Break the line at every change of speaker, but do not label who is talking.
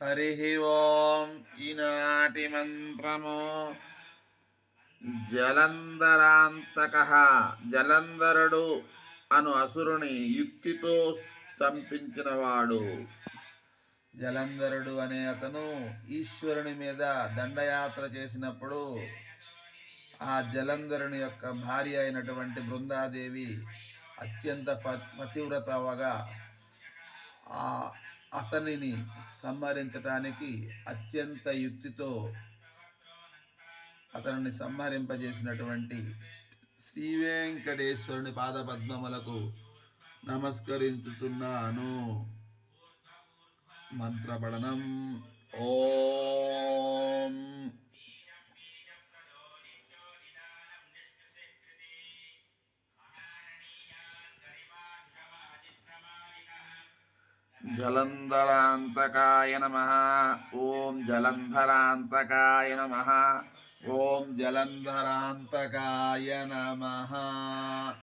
హరి ఓం. ఈనాటి మంత్రము జలంధరాంతక. జలంధరుడు అను అసురుని యుక్తితో చంపించినవాడు. జలంధరుడు అనే అతను ఈశ్వరుని మీద దండయాత్ర చేసినప్పుడు ఆ జలంధరుని యొక్క భార్య అయినటువంటి బృందాదేవి అత్యంత పతివ్రత అవగా అతనిని సంహరించటానికి అత్యంత యుక్తితో అతనిని సంహరింపజేసినటువంటి శ్రీ వెంకటేశ్వరుని పాదపద్మములకు నమస్కరించుతున్నాను. మంత్రపఠనం. ఓం జలంధరాంతకాయ నమః. ఓం జలంధరాంతకాయ నమః. ఓం జలంధరాంతకాయ నమః.